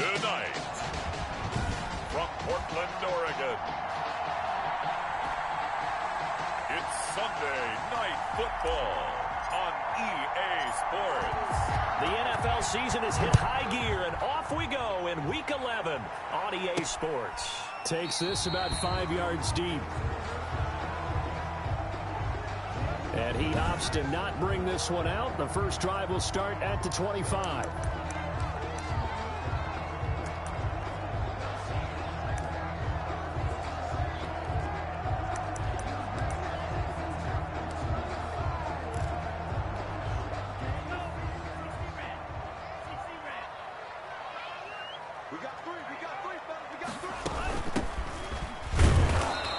Tonight, from Portland, Oregon, it's Sunday Night Football on EA Sports. The NFL season has hit high gear, and off we go in Week 11 on EA Sports. Takes this about 5 yards deep. And he opts to not bring this one out. The first drive will start at the 25.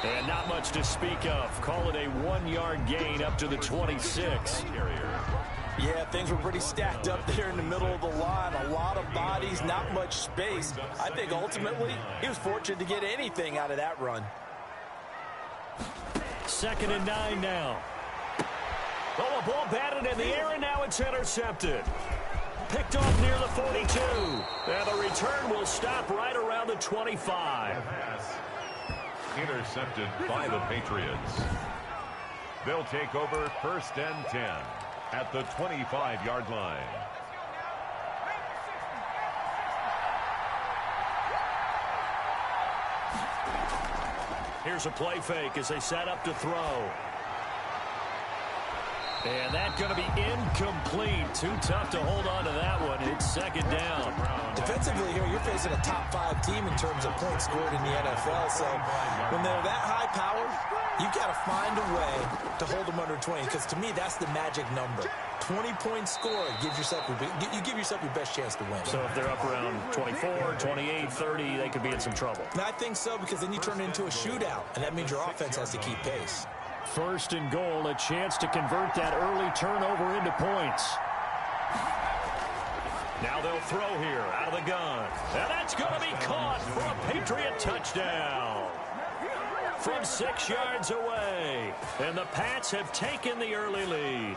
And not much to speak of. Call it a 1-yard gain up to the 26. Yeah, things were pretty stacked up there in the middle of the line. A lot of bodies, not much space. I think ultimately he was fortunate to get anything out of that run. 2nd and 9 now. Oh, a ball batted in the air, and now it's intercepted. Picked off near the 42. And the return will stop right around the 25. Intercepted by the Patriots. They'll take over 1st and 10 at the 25-yard line. Here's a play fake as they set up to throw. And that's going to be incomplete. Too tough to hold on to that one. It's 2nd down. Defensively here, you're facing a top-5 team in terms of points scored in the NFL. So when they're that high powered, you've got to find a way to hold them under 20. Because to me, that's the magic number. 20-point score gives yourself you give yourself your best chance to win. So if they're up around 24, 28, 30, they could be in some trouble. And I think so, because then you turn it into a shootout, and that means your offense has to keep pace. 1st and goal, a chance to convert that early turnover into points. Now they'll throw here out of the gun. And that's going to be caught for a Patriot touchdown. From 6 yards away. And the Pats have taken the early lead.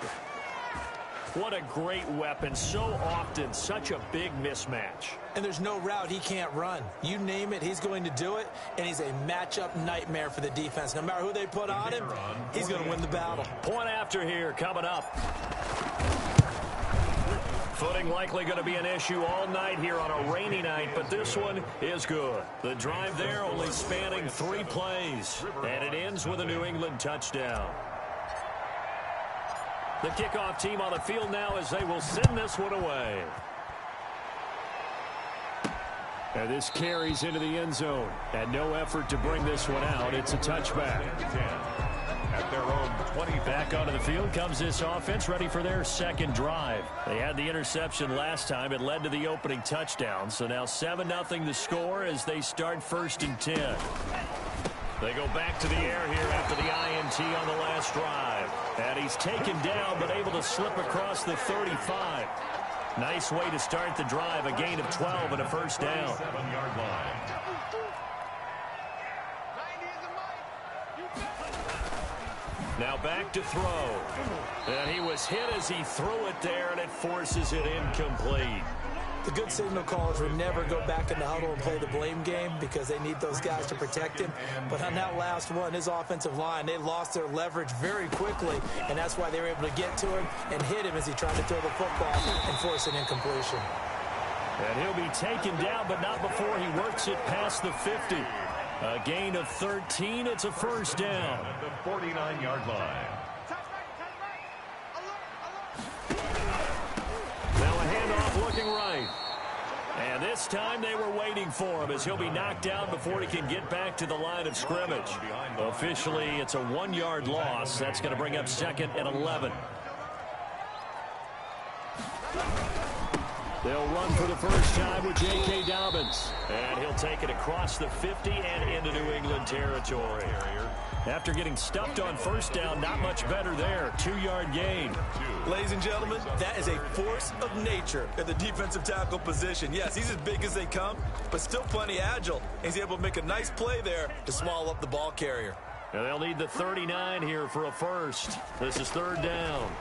What a great weapon. So often, such a big mismatch. And there's no route he can't run. You name it, he's going to do it. And he's a matchup nightmare for the defense. No matter who they put on him, he's going to win the battle. Point after here coming up. Footing likely going to be an issue all night here on a rainy night, but this one is good. The drive there only spanning 3 plays. And it ends with a New England touchdown. The kickoff team on the field now as they will send this one away. And this carries into the end zone. And no effort to bring this one out. It's a touchback. 10 at their own 20. Back onto the field comes this offense, ready for their 2nd drive. They had the interception last time. It led to the opening touchdown. So now 7-0 the score as they start 1st and 10. They go back to the air here after the INT on the last drive. And he's taken down but able to slip across the 35. Nice way to start the drive. A gain of 12 and a 1st down. 7-yard line. Now back to throw. And he was hit as he threw it there, and it forces it incomplete. The good signal callers would never go back in the huddle and play the blame game because they need those guys to protect him. But on that last one, his offensive line, they lost their leverage very quickly, and that's why they were able to get to him and hit him as he tried to throw the football and force an incompletion. And he'll be taken down, but not before he works it past the 50. A gain of 13. It's a 1st down. At the 49-yard line. Now a handoff looking right. And this time they were waiting for him as he'll be knocked down before he can get back to the line of scrimmage. Officially, it's a 1-yard loss. That's going to bring up 2nd and 11. They'll run for the first time with J.K. Dobbins. And he'll take it across the 50 and into New England territory. After getting stuffed on 1st down, not much better there. 2-yard gain. Ladies and gentlemen, that is a force of nature at the defensive tackle position. Yes, he's as big as they come, but still plenty agile. He's able to make a nice play there to swallow up the ball carrier. And they'll need the 39 here for a 1st. This is 3rd down.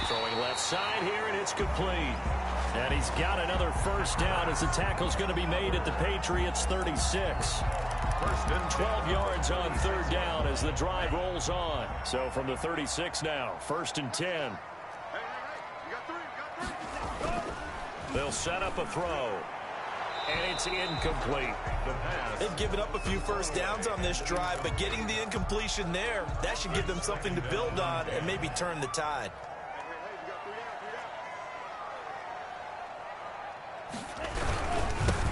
Throwing left side here, and it's complete. And he's got another first down as the tackle's going to be made at the Patriots' 36. 12 yards on third down as the drive rolls on. So from the 36 now, 1st and 10. They'll set up a throw. And it's incomplete. They've given up a few first downs on this drive, but getting the incompletion there, that should give them something to build on and maybe turn the tide.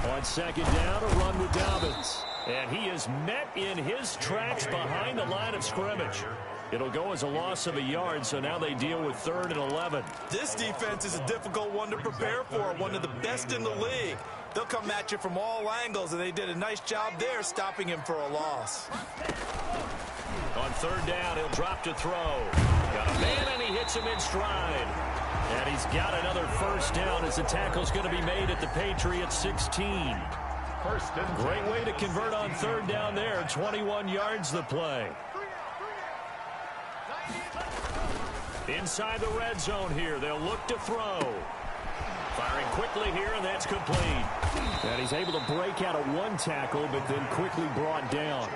On 2nd down, a run with Dobbins. And he is met in his tracks behind the line of scrimmage. It'll go as a loss of a yard, so now they deal with 3rd and 11. This defense is a difficult one to prepare for, one of the best in the league. They'll come at you from all angles, and they did a nice job there stopping him for a loss. On 3rd down, he'll drop to throw. Got a man, and he hits him in stride. And he's got another first down as the tackle's going to be made at the Patriots' 16. Great way to convert on 3rd down there. 21 yards the play. Inside the red zone here. They'll look to throw. Firing quickly here, and that's complete. And he's able to break out of one tackle, but then quickly brought down.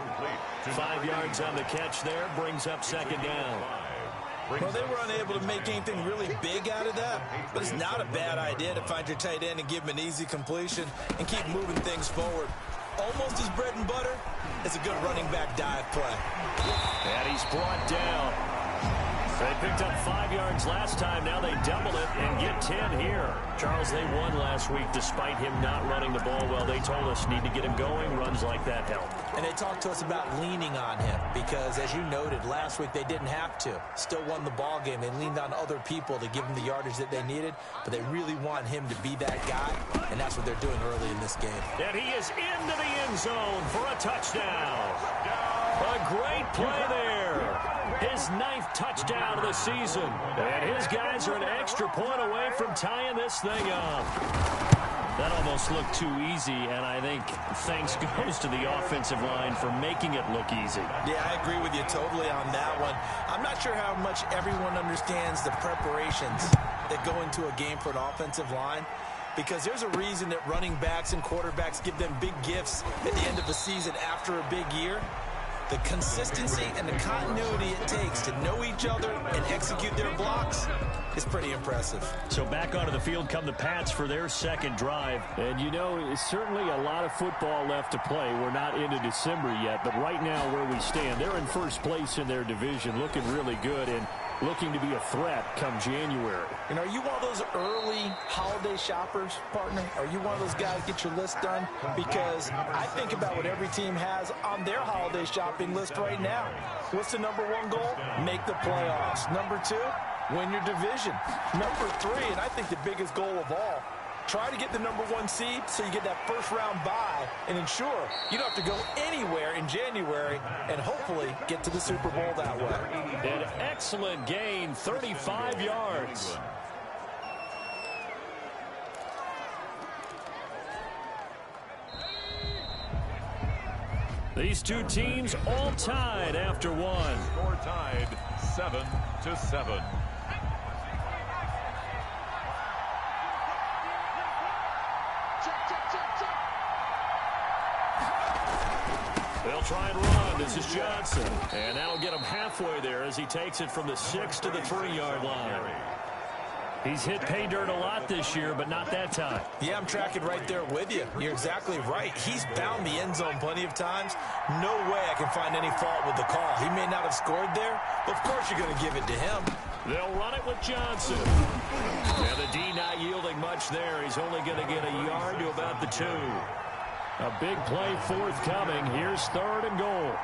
5 yards on the catch there. Brings up 2nd down. Well, they were unable to make anything really big out of that, but it's not a bad idea to find your tight end and give him an easy completion and keep moving things forward. Almost his bread and butter is a good running back dive play. And he's brought down. They picked up 5 yards last time. Now they double it and get 10 here. Charles, they won last week despite him not running the ball well. They told us need to get him going. Runs like that help. And they talked to us about leaning on him because, as you noted, last week they didn't have to. Still won the ball game. They leaned on other people to give them the yardage that they needed, but they really want him to be that guy, and that's what they're doing early in this game. And he is into the end zone for a touchdown. A great play there. His 9th touchdown of the season. And his guys are an extra point away from tying this thing up. That almost looked too easy, and I think thanks goes to the offensive line for making it look easy. Yeah, I agree with you totally on that one. I'm not sure how much everyone understands the preparations that go into a game for an offensive line, because there's a reason that running backs and quarterbacks give them big gifts at the end of the season after a big year. The consistency and the continuity it takes to know each other and execute their blocks is pretty impressive. So back onto the field come the Pats for their 2nd drive. And, you know, it's certainly a lot of football left to play. We're not into December yet, but right now where we stand, they're in 1st place in their division, looking really good and looking to be a threat come January. And are you one of those early holiday shoppers, partner? Are you one of those guys get your list done? Because I think about what every team has on their holiday shopping list right now. What's the #1 goal? Make the playoffs. #2, win your division. #3, and I think the biggest goal of all, try to get the #1 seed so you get that first-round bye and ensure you don't have to go anywhere in January and hopefully get to the Super Bowl that way. An excellent gain, 35 yards. These two teams all tied after one. Score tied 7-7. They'll try and run. This is Johnson. And that'll get him halfway there as he takes it from the 6 to the 3-yard line. He's hit pay dirt a lot this year, but not that time. Yeah, I'm tracking right there with you. You're exactly right. He's bound the end zone plenty of times. No way I can find any fault with the call. He may not have scored there, but of course you're going to give it to him. They'll run it with Johnson. And the D not yielding much there. He's only going to get a yard to about the 2. A big play forthcoming. Here's 3rd and goal.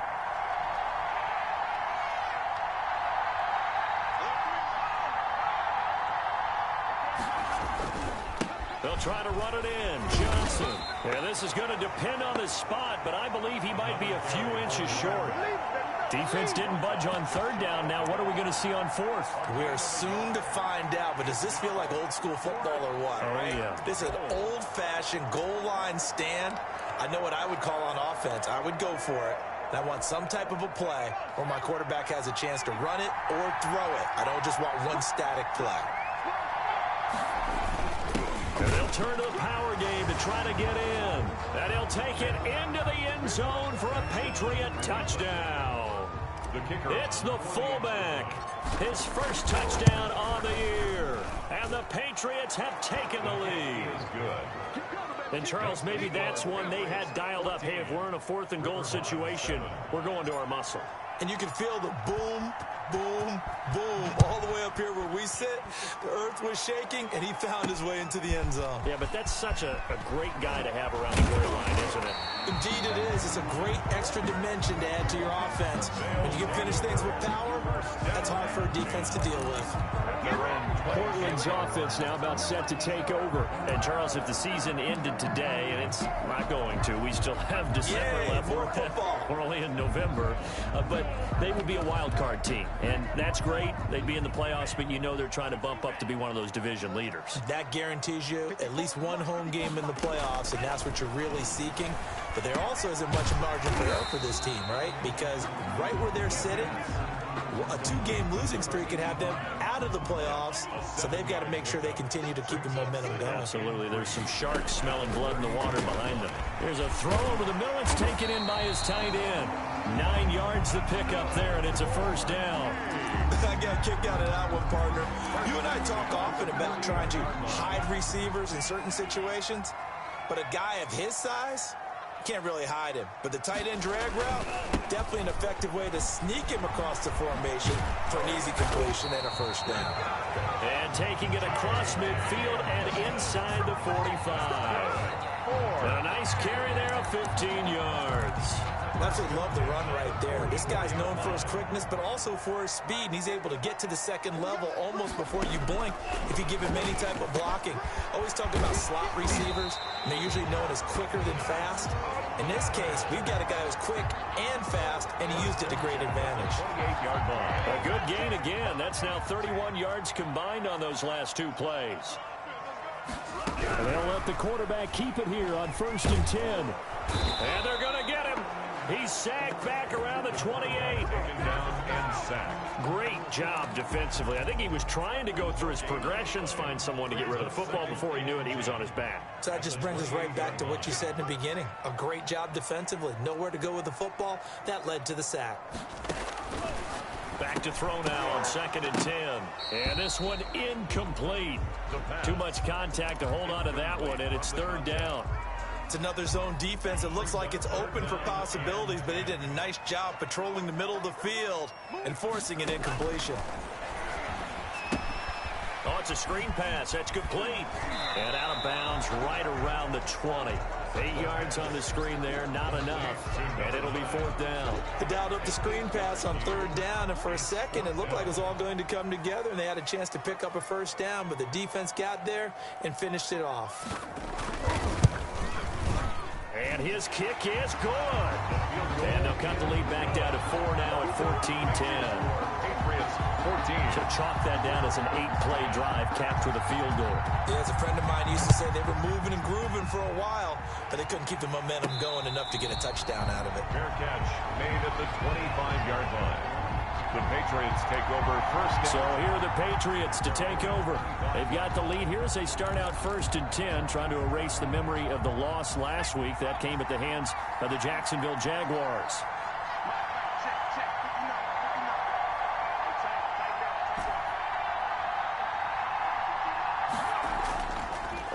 They'll try to run it in. Johnson. Yeah, this is going to depend on the spot, but I believe he might be a few inches short. Defense didn't budge on 3rd down. Now what are we going to see on 4th? We're soon to find out, but does this feel like old school football or what? Oh, right? Yeah. This is an old-fashioned goal line stand. I know what I would call on offense. I would go for it. I want some type of a play where my quarterback has a chance to run it or throw it. I don't just want one static play. And they'll turn to the power game to try to get in. And he'll take it into the end zone for a Patriot touchdown. The kicker. It's the fullback. His first touchdown on the year. And the Patriots have taken the lead. Is good. And, Charles, maybe that's one they had dialed up. Hey, if we're in a 4th and goal situation, we're going to our muscle. And you can feel the boom, boom, boom all the way up here where we sit. The earth was shaking, and he found his way into the end zone. Yeah, but that's such a great guy to have around the goal line, isn't it? Indeed it is. It's a great extra dimension to add to your offense. When you can finish things with power, that's hard for a defense to deal with. Portland's offense now about set to take over. And, Charles, if the season ended today, and it's not going to, we still have December Yay, left. more football. We're only in November. But they would be a wild card team, and that's great. They'd be in the playoffs, but you know they're trying to bump up to be one of those division leaders. That guarantees you at least one home game in the playoffs, and that's what you're really seeking. But there also isn't much margin for error for this team, right? Because right where they're sitting, a 2-game losing streak could have them out of the playoffs, so they've got to make sure they continue to keep the momentum going. Absolutely. There's some sharks smelling blood in the water behind them. There's a throw over the middle. It's taken in by his tight end. 9 yards to pick up there, and it's a first down. I got a kick out of that one, partner. You and I talk often about trying to hide receivers in certain situations, but a guy of his size, can't really hide him. But the tight end drag route, definitely an effective way to sneak him across the formation for an easy completion and a first down. And taking it across midfield and inside the 45. A nice carry there of 15 yards. Absolutely love the run right there. This guy's known for his quickness, but also for his speed. And he's able to get to the second level almost before you blink if you give him any type of blocking. Always talking about slot receivers, and they're usually known as quicker than fast. In this case, we've got a guy who's quick and fast, and he used it to great advantage. 28-yard line. A good gain again. That's now 31 yards combined on those last 2 plays. And they'll let the quarterback keep it here on 1st and 10. And they're going to get him. He's sacked back around the 28. Taken down and sacked. Great job defensively. I think he was trying to go through his progressions, find someone to get rid of the football. Before he knew it, he was on his back. So that just brings us right back to what you said in the beginning. A great job defensively. Nowhere to go with the football. That led to the sack. Back to throw now on 2nd and 10. And this one incomplete. Too much contact to hold on to that one, and it's 3rd down. It's another zone defense. It looks like it's open for possibilities, but they did a nice job patrolling the middle of the field and forcing an incompletion. Oh, it's a screen pass. That's complete. And out of bounds right around the 20. 8 yards on the screen there, not enough. And it'll be 4th down. They dialed up the screen pass on 3rd down, and for a second, it looked like it was all going to come together, and they had a chance to pick up a first down, but the defense got there and finished it off. And his kick is good. And they'll cut the lead back down to 4 now at 14-10. Patriots 14. To chalk that down as an 8-play drive, capture the field goal. Yeah, as a friend of mine used to say, they were moving and grooving for a while, but they couldn't keep the momentum going enough to get a touchdown out of it. Fair catch made at the 25-yard line. The Patriots take over 1st down. So here are the Patriots to take over. They've got the lead here as they start out 1st and 10, trying to erase the memory of the loss last week. That came at the hands of the Jacksonville Jaguars.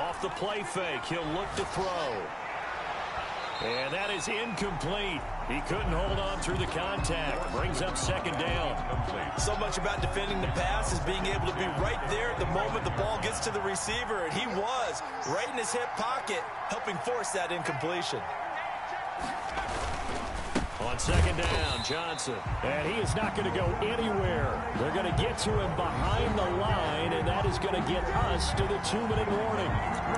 Off the play fake, he'll look to throw. And that is incomplete. He couldn't hold on through the contact. Brings up 2nd down. So much about defending the pass is being able to be right there at the moment the ball gets to the receiver, and he was right in his hip pocket, helping force that incompletion. On 2nd down, Johnson. And he is not going to go anywhere. They're going to get to him behind the line, and that is going to get us to the 2-minute warning.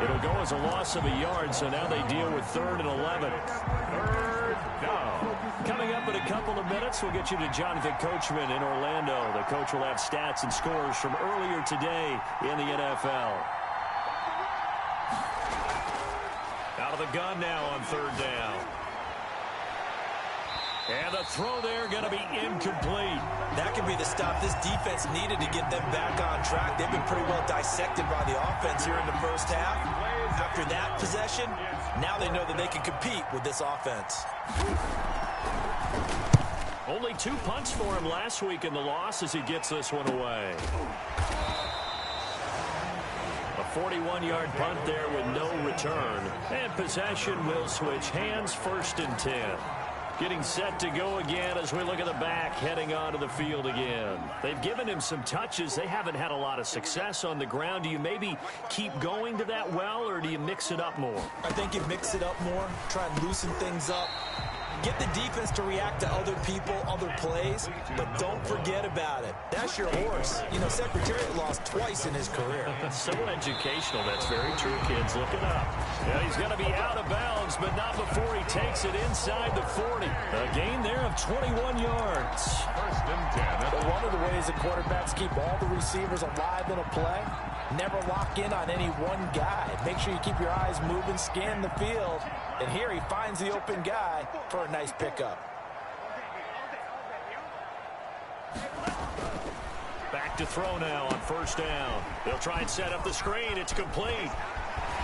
It'll go as a loss of a yard, so now they deal with 3rd and 11. 3rd down. Coming up in a couple of minutes, we'll get you to Jonathan Coachman in Orlando. The coach will have stats and scores from earlier today in the NFL. Out of the gun now on 3rd down. And the throw there going to be incomplete. That could be the stop this defense needed to get them back on track. They've been pretty well dissected by the offense here in the first half. After that possession, now they know that they can compete with this offense. Only 2 punts for him last week in the loss as he gets this one away. A 41-yard punt there with no return. And possession will switch hands, 1st and 10. Getting set to go again as we look at the back heading onto the field again. They've given him some touches. They haven't had a lot of success on the ground. Do you maybe keep going to that well, or do you mix it up more? I think you mix it up more, try and loosen things up. Get the defense to react to other people, other plays, but don't forget about it. That's your horse. You know, Secretariat lost twice in his career. So educational. That's very true, kids. Look it up. Yeah, he's going to be out of bounds, but not before he takes it inside the 40. A gain there of 21 yards. 1st and 10. But one of the ways that quarterbacks keep all the receivers alive in a play, never lock in on any one guy. Make sure you keep your eyes moving, scan the field. And here he finds the open guy for a nice pickup. Back to throw now on 1st down. They'll try and set up the screen. It's complete.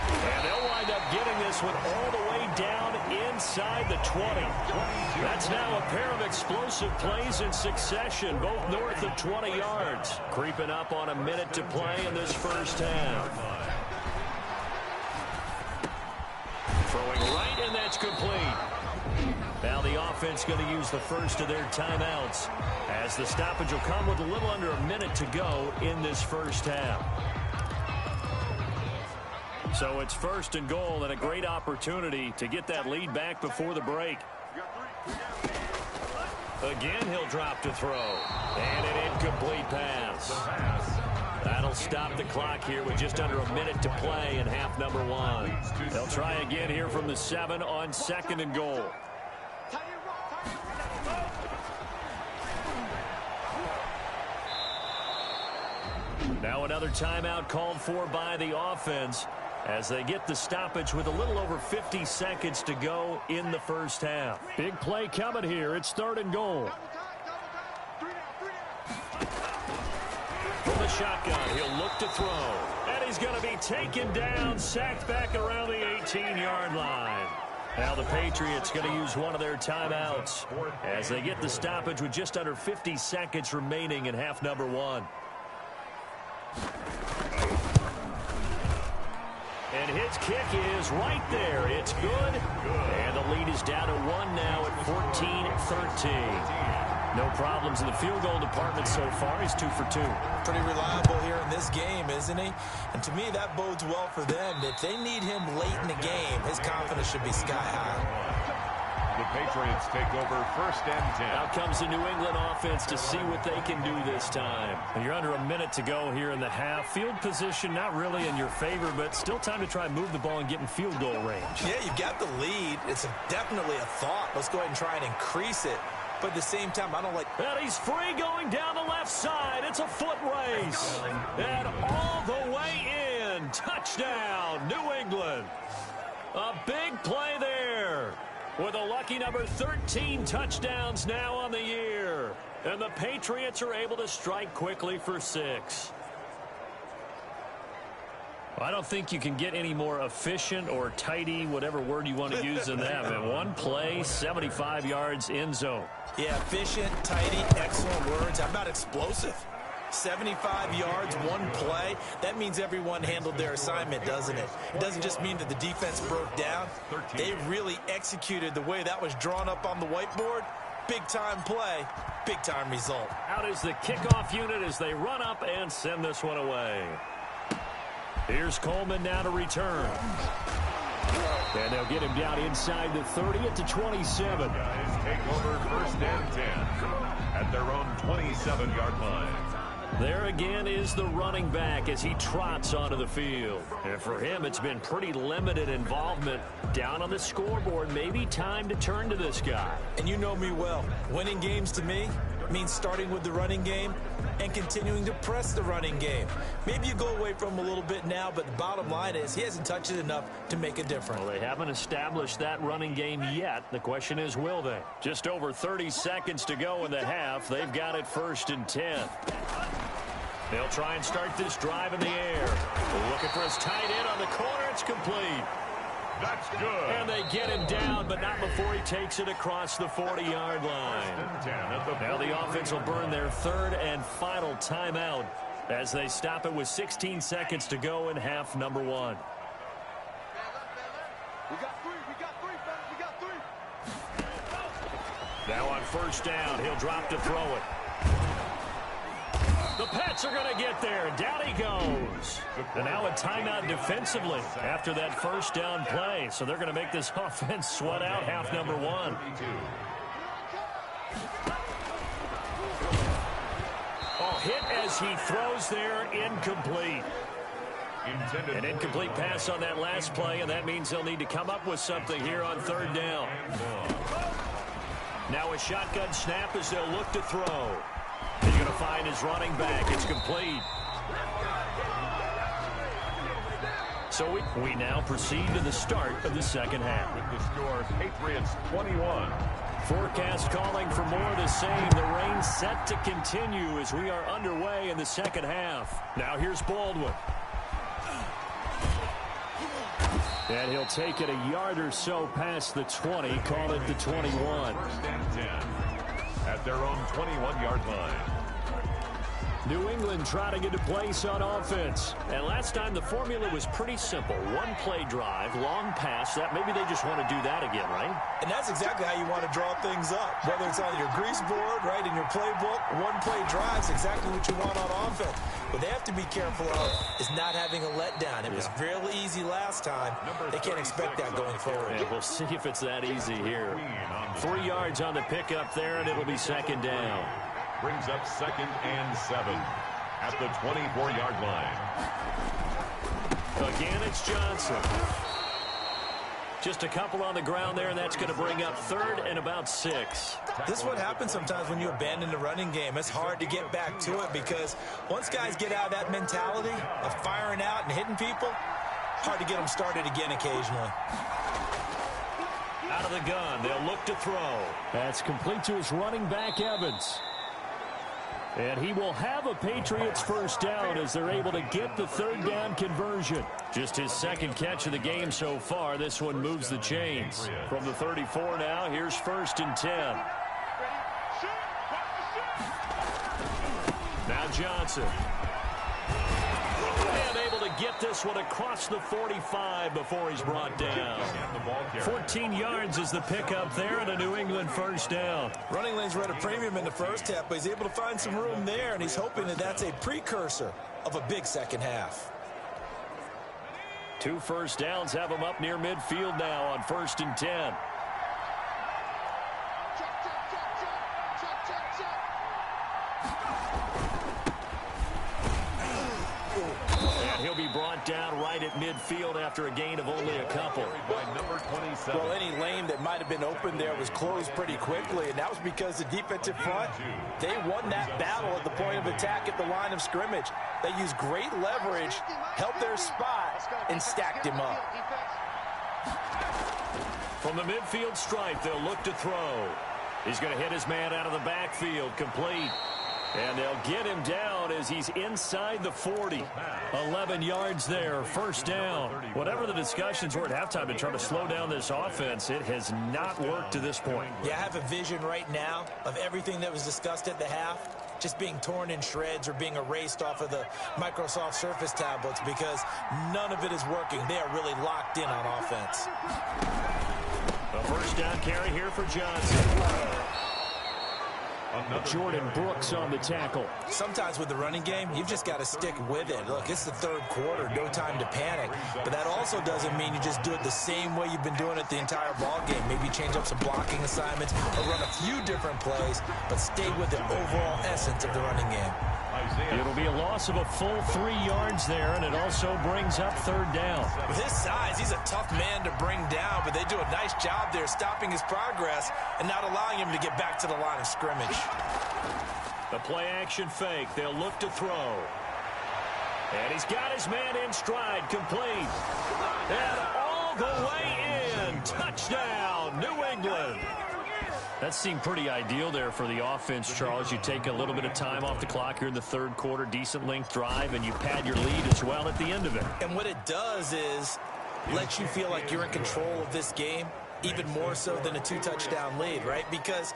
And they'll wind up getting this one all the way down inside the 20. That's now a pair of explosive plays in succession, both north of 20 yards. Creeping up on a minute to play in this first half. Throwing right, and that's complete. Now the offense going to use the first of their timeouts as the stoppage will come with a little under a minute to go in this first half. So it's 1st and goal and a great opportunity to get that lead back before the break. Again, he'll drop to throw. And an incomplete pass. That'll stop the clock here with just under a minute to play in half number 1. They'll try again here from the 7 on 2nd and goal. Now another timeout called for by the offense as they get the stoppage with a little over 50 seconds to go in the first half. Big play coming here. It's 3rd and goal. From the shotgun, he'll look to throw. And he's going to be taken down, sacked back around the 18-yard line. Now the Patriots going to use one of their timeouts as they get the stoppage with just under 50 seconds remaining in half number 1. And his kick is right there. It's good. And the lead is down to 1 now at 14-13. No problems in the field goal department so far. He's 2 for 2. Pretty reliable here in this game, isn't he? And to me, that bodes well for them. If they need him late in the game, his confidence should be sky high. The Patriots take over 1st and 10. Out comes the New England offense to see what they can do this time. And you're under a minute to go here in the half. Field position not really in your favor, but still time to try and move the ball and get in field goal range. Yeah, you've got the lead. It's definitely a thought. Let's go ahead and try and increase it. But at the same time, I don't like... And he's free going down the left side. It's a foot race. And all the way in. Touchdown, New England. A big play there. With a lucky number 13 touchdowns now on the year. And the Patriots are able to strike quickly for 6. I don't think you can get any more efficient or tidy, whatever word you want to use in that. Man, one play, 75 yards in zone. Yeah, efficient, tidy, excellent words. How about explosive? 75 yards, one play. That means everyone handled their assignment, doesn't it? It doesn't just mean that the defense broke down. They really executed the way that was drawn up on the whiteboard. Big-time play, big-time result. Out is the kickoff unit as they run up and send this one away. Here's Coleman now to return. And they'll get him down inside the 30 at the 27. Guys take over 1st and 10 at their own 27-yard line. There again is the running back as he trots onto the field. And for him, it's been pretty limited involvement down on the scoreboard. Maybe time to turn to this guy. And you know me well. Winning games to me, means starting with the running game and continuing to press the running game. Maybe you go away from him a little bit now, but the bottom line is he hasn't touched it enough to make a difference. Well, they haven't established that running game yet. The question is, will they? Just over 30 seconds to go in the half. They've got it 1st and 10. They'll try and start this drive in the air. Looking for his tight end on the corner. It's complete. That's good. And they get him down, but not before he takes it across the 40-yard line. Now the offense will burn their 3rd and final timeout as they stop it with 16 seconds to go in half number 1. We got three, fellas. We got three. Now on 1st down, he'll drop to throw it. The Pats are going to get there. Down he goes. And now a timeout defensively after that 1st down play. So they're going to make this offense sweat out half number 1. Oh, hit as he throws there, incomplete. An incomplete pass on that last play, and that means they'll need to come up with something here on 3rd down. Now a shotgun snap as they'll look to throw. He's going to find his running back. It's complete. So we now proceed to the start of the 2nd half. With the score, Patriots 21. Forecast calling for more of the same. The rain set to continue as we are underway in the 2nd half. Now here's Baldwin. And he'll take it a yard or so past the 20. Call it the 21. 1st and 10 at their own 21-yard line. New England trying to get a place on offense. And last time the formula was pretty simple. 1-play drive, long pass. That maybe they just want to do that again, right? And that's exactly how you want to draw things up. Whether it's on your grease board, right, in your playbook, 1-play drives exactly what you want on offense. What they have to be careful of is not having a letdown. It was fairly easy last time. They can't expect that going forward. Yeah, we'll see if it's that easy here. 3 yards on the pickup there, and it'll be 2nd down. Brings up 2nd and 7 at the 24-yard line. Again, it's Johnson. Just a couple on the ground there, and that's going to bring up 3rd and about 6. This is what happens sometimes when you abandon the running game. It's hard to get back to it because once guys get out of that mentality of firing out and hitting people, hard to get them started again occasionally. Out of the gun, they'll look to throw. That's complete to his running back, Evans. And he will have a Patriots 1st down as they're able to get the 3rd down conversion. Just his 2nd catch of the game so far. This one moves the chains. From the 34 now, here's 1st and 10. Now Johnson. And able to get this one across the 45 before he's brought down. 14 yards is the pickup there, and a New England 1st down. Running lanes were at a premium in the 1st half, but he's able to find some room there, and he's hoping that that's a precursor of a big 2nd half. 2 1st downs have him up near midfield now on 1st and 10. And he'll be brought down right at midfield after a gain of only a couple. Well, any lane that might have been open there was closed pretty quickly, and that was because the defensive front, they won that battle at the point of attack at the line of scrimmage. They used great leverage, held their spot, and stacked him up. From the midfield stripe, they'll look to throw. He's going to hit his man out of the backfield, complete. And they'll get him down as he's inside the 40. 11 yards there, 1st down. Whatever the discussions were at halftime to try to slow down this offense, it has not worked to this point. Yeah, I have a vision right now of everything that was discussed at the half just being torn in shreds or being erased off of the Microsoft Surface tablets because none of it is working. They are really locked in on offense. A 1st down carry here for Johnson. Jordan Brooks on the tackle. Sometimes with the running game, you've just got to stick with it. Look, it's the 3rd quarter, no time to panic. But that also doesn't mean you just do it the same way you've been doing it the entire ball game. Maybe change up some blocking assignments or run a few different plays, but stay with the overall essence of the running game. It'll be a loss of a full 3 yards there, and it also brings up 3rd down. With his size, he's a tough man to bring down, but they do a nice job there stopping his progress and not allowing him to get back to the line of scrimmage. The play action fake. They'll look to throw. And he's got his man in stride, complete. And all the way in. Touchdown, New England. That seemed pretty ideal there for the offense, Charles. You take a little bit of time off the clock here in the third quarter, decent length drive, and you pad your lead as well at the end of it. And what it does is let you feel like you're in control of this game, even more so than a 2-touchdown lead, right? Because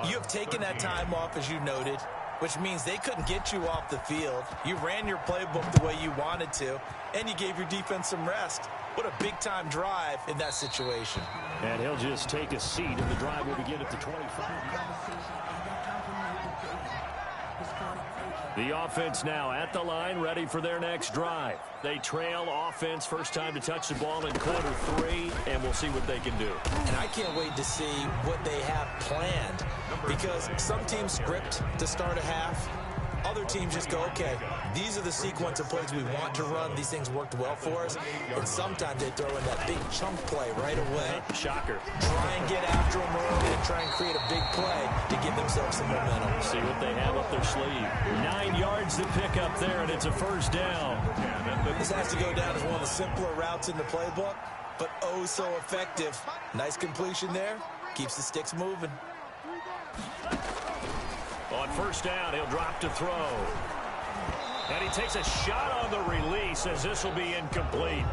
you have taken that time off, as you noted, which means they couldn't get you off the field. You ran your playbook the way you wanted to, and you gave your defense some rest. What a big-time drive in that situation. And he'll just take a seat, and the drive will begin at the 25. The offense now at the line, ready for their next drive. They trail offense, first time to touch the ball in quarter 3, and we'll see what they can do. And I can't wait to see what they have planned, because some teams script to start a half. Other teams just go, okay, these are the sequence of plays we want to run. These things worked well for us. And sometimes they throw in that big chunk play right away. Shocker. Try and get after them early and try and create a big play to give themselves some momentum. See what they have up their sleeve. 9 yards to pick up there, and it's a first down. This has to go down as one of the simpler routes in the playbook, but oh so effective. Nice completion there. Keeps the sticks moving. On first down, he'll drop to throw. And he takes a shot on the release as this will be incomplete.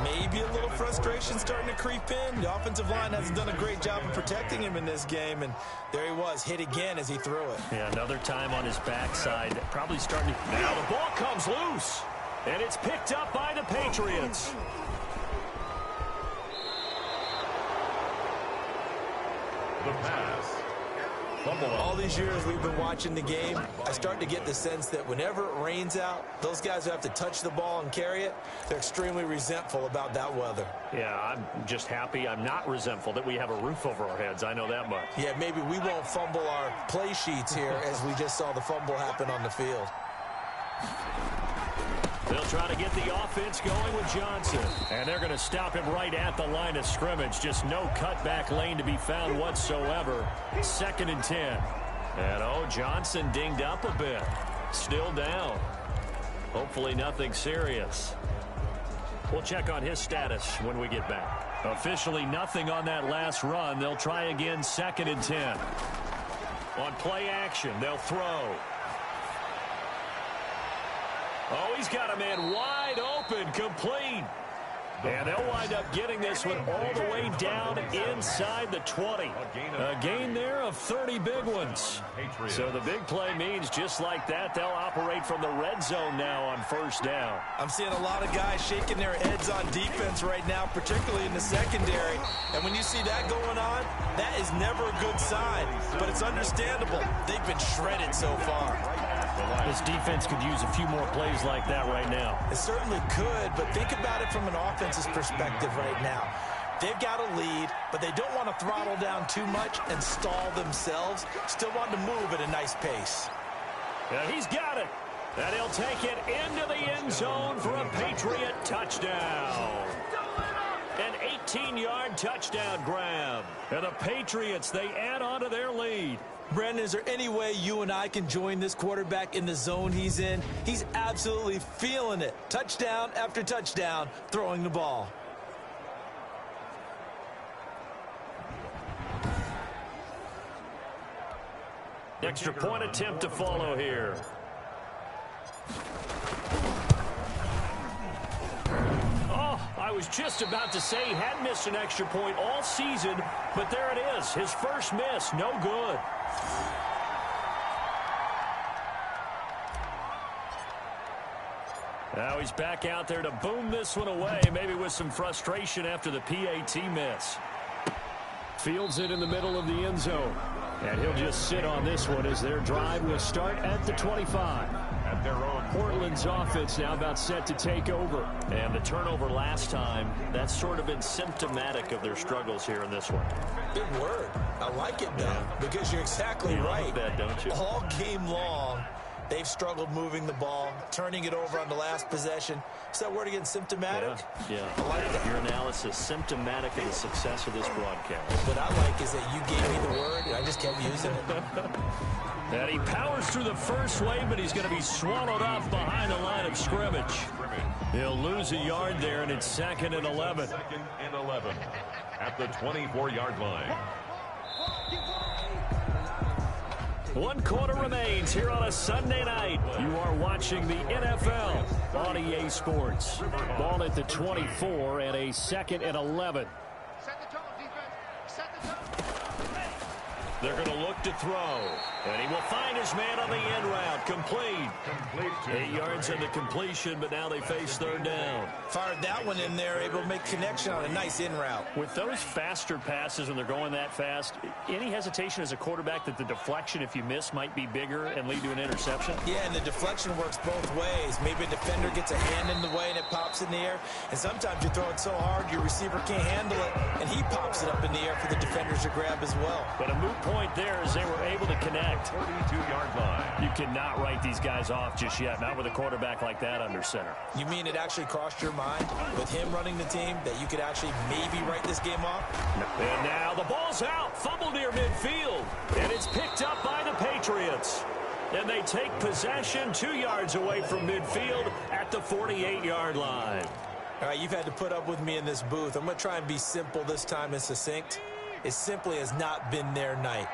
Maybe a little frustration starting to creep in. The offensive line hasn't done a great job of protecting him in this game, and there he was, hit again as he threw it. Yeah, another time on his backside. Probably starting to... Now the ball comes loose, and it's picked up by the Patriots. The pass. All these years we've been watching the game, I start to get the sense that whenever it rains out, those guys who have to touch the ball and carry it, they're extremely resentful about that weather. Yeah, I'm just happy I'm not resentful that we have a roof over our heads. I know that much. Yeah, maybe we won't fumble our play sheets here as we just saw the fumble happen on the field. They'll try to get the offense going with Johnson. And they're going to stop him right at the line of scrimmage. Just no cutback lane to be found whatsoever. 2nd and 10. And, Johnson dinged up a bit. Still down. Hopefully nothing serious. We'll check on his status when we get back. Officially nothing on that last run. They'll try again 2nd and 10. On play action, they'll throw. Oh, he's got a man wide open, complete. And they'll wind up getting this one all the way down inside the 20. A gain there of 30 big ones. So the big play means just like that, they'll operate from the red zone now on first down. I'm seeing a lot of guys shaking their heads on defense right now, particularly in the secondary. And when you see that going on, that is never a good sign. But it's understandable. They've been shredded so far. This defense could use a few more plays like that right now. It certainly could, but think about it from an offense's perspective right now. They've got a lead, but they don't want to throttle down too much and stall themselves. Still want to move at a nice pace. And he's got it. And he'll take it into the end zone for a Patriot touchdown. An 18-yard touchdown grab. And the Patriots, they add on to their lead. Brandon, is there any way you and I can join this quarterback in the zone he's in? He's absolutely feeling it. Touchdown after touchdown, throwing the ball. Extra point attempt to follow here. I was just about to say he hadn't missed an extra point all season, but there it is. His first miss, no good. Now he's back out there to boom this one away, maybe with some frustration after the PAT miss. Fields it in the middle of the end zone. And he'll just sit on this one as their drive will start at the 25. At their own Portland's offense now about set to take over. And the turnover last time, that's sort of been symptomatic of their struggles here in this one. Big word. I like it, though, because you're exactly right. Love that, don't you? All game long, they've struggled moving the ball, turning it over on the last possession. Is that word again, symptomatic? Yeah. I like that. Your analysis analysis symptomatic of the success of this broadcast. What I like is that you gave me the word, and I just kept using it. And he powers through the first wave, but he's going to be swallowed up behind the line of scrimmage. He'll lose a yard there, and it's 2nd and 11. 2nd and 11 at the 24-yard line. 1 quarter remains here on a Sunday night. You are watching the NFL on EA Sports. Ball at the 24 and a 2nd and 11. Set the tone, defense. Set the tone. They're going to look to throw. And he will find his man on the end route. Complete. 8 yards in the completion, but now they face 3rd down. Fired that one in there, able to make connection on a nice in route. With those faster passes when they're going that fast, any hesitation as a quarterback that the deflection, if you miss, might be bigger and lead to an interception? Yeah, and the deflection works both ways. Maybe a defender gets a hand in the way and it pops in the air. And sometimes you throw it so hard your receiver can't handle it, and he pops it up in the air for the defenders to grab as well. But a moot point there is they were able to connect. 32-yard line. You cannot write these guys off just yet, not with a quarterback like that under center. You mean it actually crossed your mind with him running the team that you could actually maybe write this game off? And now the ball's out. Fumble near midfield. And it's picked up by the Patriots. And they take possession 2 yards away from midfield at the 48-yard line. All right, you've had to put up with me in this booth. I'm going to try and be simple this time and succinct. It simply has not been their night.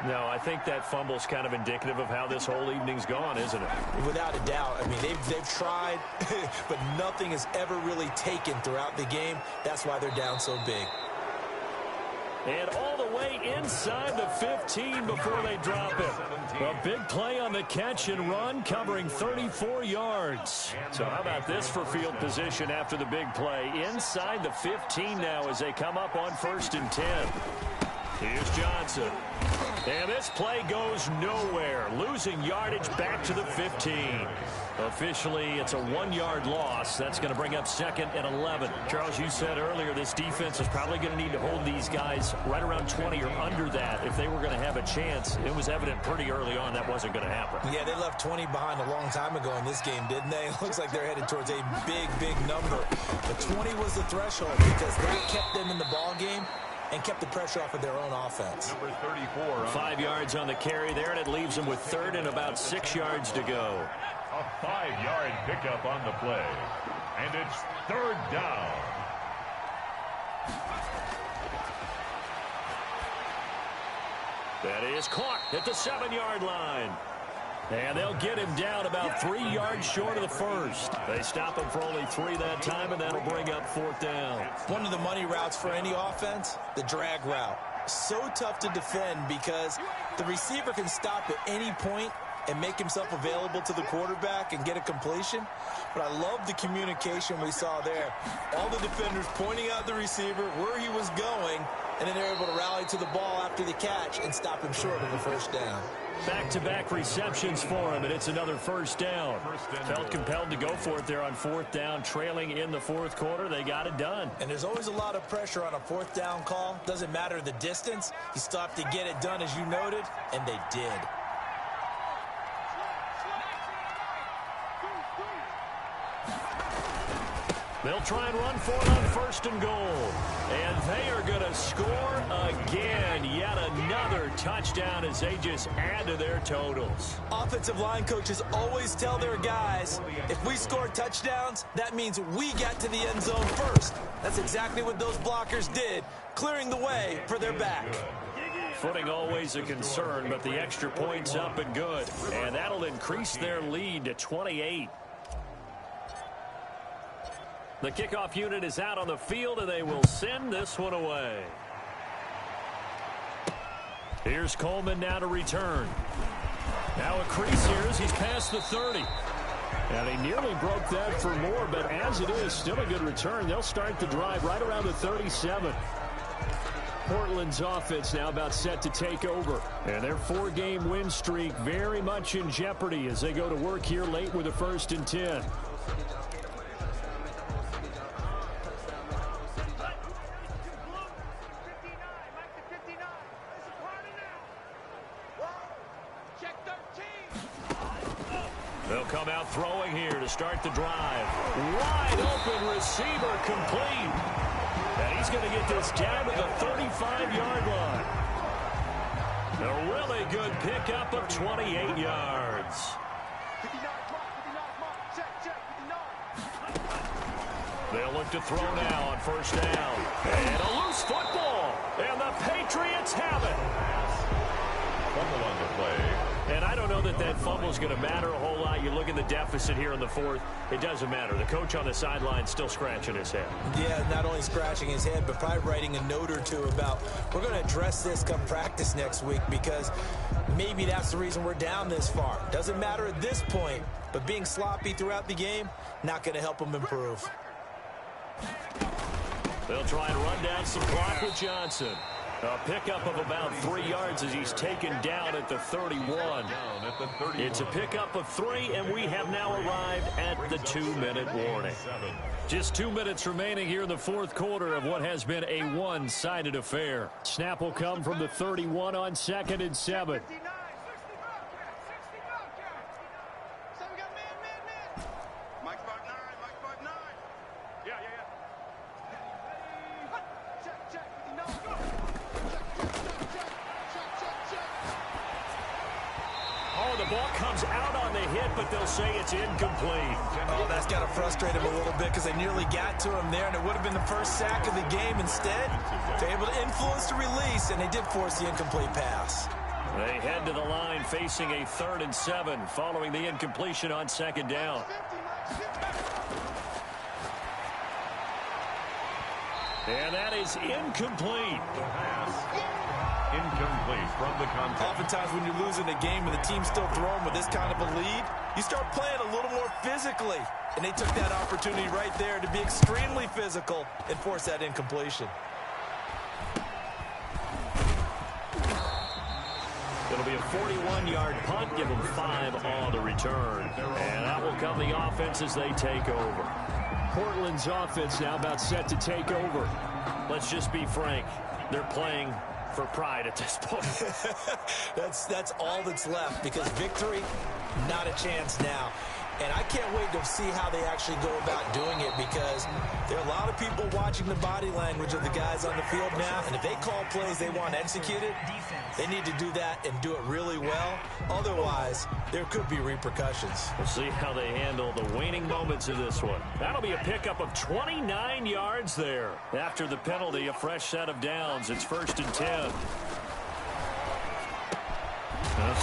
No, I think that fumble's kind of indicative of how this whole evening's gone, isn't it? Without a doubt. I mean, they've tried, but nothing has ever really taken throughout the game. That's why they're down so big. And all the way inside the 15 before they drop it. A big play on the catch and run, covering 34 yards. So how about this for field position after the big play? Inside the 15 now as they come up on 1st and 10. Here's Johnson. And this play goes nowhere. Losing yardage back to the 15. Officially, it's a 1-yard loss. That's going to bring up 2nd and 11. Charles, you said earlier this defense is probably going to need to hold these guys right around 20 or under that if they were going to have a chance. It was evident pretty early on that wasn't going to happen. Yeah, they left 20 behind a long time ago in this game, didn't they? It looks like they're headed towards a big, big number. But 20 was the threshold because that kept them in the ball game and kept the pressure off of their own offense. Number 34. 5 yards on the carry there, and it leaves them with 3rd and about 6 yards to go. A 5-yard pickup on the play. And it's 3rd down. That is caught at the 7-yard line. And they'll get him down about 3 yards short of the first. They stop him for only 3 that time, and that'll bring up 4th down. One of the money routes for any offense, the drag route. So tough to defend because the receiver can stop at any point and make himself available to the quarterback and get a completion. But I love the communication we saw there. All the defenders pointing out the receiver, where he was going, and then they're able to rally to the ball after the catch and stop him short of the 1st down. Back-to-back receptions for him, and it's another 1st down. Felt compelled to go for it there on 4th down, trailing in the 4th quarter. They got it done. And there's always a lot of pressure on a 4th down call. Doesn't matter the distance. You still have to get it done, as you noted, and they did. They'll try and run for it on 1st and goal. And they are going to score again. Yet another touchdown as they just add to their totals. Offensive line coaches always tell their guys, if we score touchdowns, that means we get to the end zone first. That's exactly what those blockers did, clearing the way for their back. Footing always a concern, but the extra point's up and good. And that'll increase their lead to 28. The kickoff unit is out on the field, and they will send this one away. Here's Coleman now to return. Now a crease here as he's past the 30. And he nearly broke that for more, but as it is, still a good return. They'll start the drive right around the 37. Portland's offense now about set to take over. And their 4-game win streak very much in jeopardy as they go to work here late with a 1st and 10. They'll come out throwing here to start the drive. Wide open receiver complete. going to get this down to the 35-yard line. A really good pickup of 28 yards. 59 mark, check, 59. They'll look to throw now on first down. And a loose football. And the Patriots have it. Fumble on the play. And I don't know that that fumble is going to matter a whole lot. You look at the deficit here in the fourth. It doesn't matter. The coach on the sideline still scratching his head. Yeah, not only scratching his head, but probably writing a note or two about we're going to address this come practice next week because maybe that's the reason we're down this far. Doesn't matter at this point, but being sloppy throughout the game, not going to help them improve. They'll try and run down some clock with Johnson. A pickup of about 3 yards as he's taken down at the 31. It's a pickup of 3, and we have now arrived at the 2-minute warning. Just 2 minutes remaining here in the fourth quarter of what has been a one-sided affair. Snap will come from the 31 on 2nd and 7. 59, 65, 65, so we got man. Mike Spark 9. Yeah. Check, 59. Oh, the ball comes out on the hit, but they'll say it's incomplete. Oh, that's got to frustrate him a little bit because they nearly got to him there, and it would have been the first sack of the game. Instead, they're able to influence the release, and they did force the incomplete pass. They head to the line facing a 3rd and 7 following the incompletion on 2nd down. And that is incomplete. Incomplete from the contact. Oftentimes when you're losing a game and the team's still throwing with this kind of a lead, you start playing a little more physically. And they took that opportunity right there to be extremely physical and force that incompletion. It'll be a 41-yard punt, give them 5 on the return. And that will come the offense as they take over. Portland's offense now about set to take over. Let's just be frank. They're playing for pride at this point. That's all that's left because victory, not a chance now. And I can't wait to see how they actually go about doing it because there are a lot of people watching the body language of the guys on the field now. And if they call plays they want executed, they need to do that and do it really well. Otherwise, there could be repercussions. We'll see how they handle the waning moments of this one. That'll be a pickup of 29 yards there. After the penalty, a fresh set of downs. It's 1st and 10.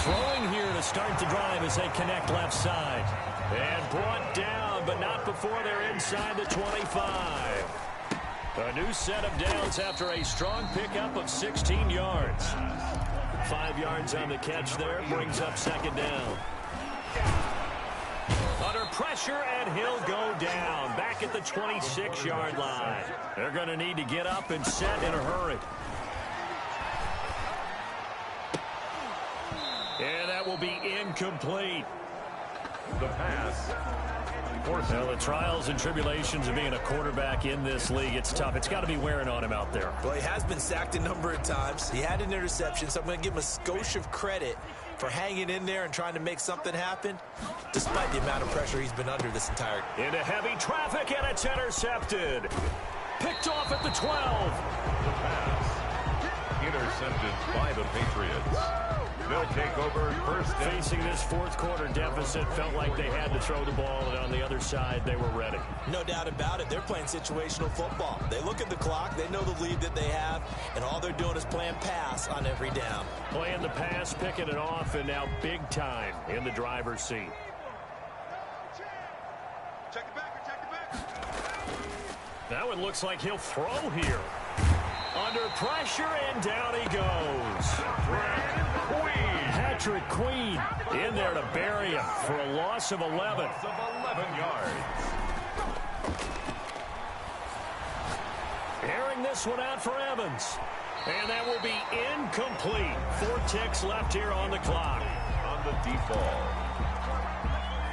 Throwing here to start the drive as they connect left side. And brought down, but not before they're inside the 25. A new set of downs after a strong pickup of 16 yards. 5 yards on the catch there, brings up 2nd down. Under pressure, and he'll go down. Back at the 26-yard line. They're going to need to get up and set in a hurry. And that will be incomplete. The pass. Well, the trials and tribulations of being a quarterback in this league, it's tough. It's got to be wearing on him out there. Well, he has been sacked a number of times. He had an interception, so I'm going to give him a skosh of credit for hanging in there and trying to make something happen, despite the amount of pressure he's been under this entire game. Into heavy traffic, and it's intercepted. Picked off at the 12. The pass. Intercepted by the Patriots. They'll take over 1st and Facing this fourth quarter deficit, felt like they had to throw the ball, and on the other side, they were ready. No doubt about it. They're playing situational football. They look at the clock, they know the lead that they have, and all they're doing is playing pass on every down. Playing the pass, picking it off, and now big time in the driver's seat. Check the backer. That one looks like he'll throw here. Under pressure, and down he goes. Patrick Queen in there to bury him for a loss of 11. Loss of 11 yards. Airing this one out for Evans. And that will be incomplete. 4 ticks left here on the clock. On the default.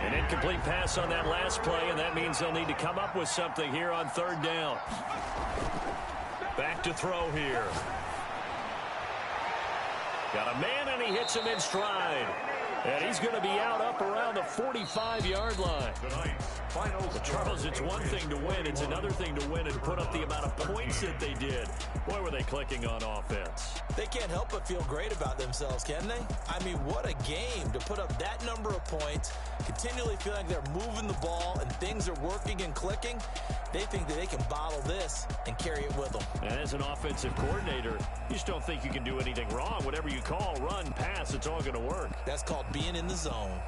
An incomplete pass on that last play, and that means they'll need to come up with something here on 3rd down. Back to throw here. Got a man, and he hits him in stride. And he's going to be out up around the 45-yard line. Charles, it's one thing to win. It's another thing to win and put up the amount of points that they did. Boy, were they clicking on offense. They can't help but feel great about themselves, can they? I mean, what a game to put up that number of points, continually feeling like they're moving the ball and things are working and clicking. They think that they can bottle this and carry it with them. And as an offensive coordinator, you just don't think you can do anything wrong. Whatever you call, run, pass, it's all going to work. That's called being in the zone.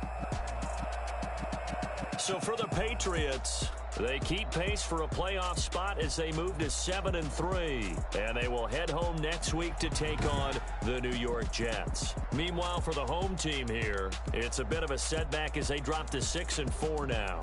So for the Patriots, they keep pace for a playoff spot as they move to 7-3. And they will head home next week to take on the New York Jets. Meanwhile, for the home team here, it's a bit of a setback as they drop to 6-4 now.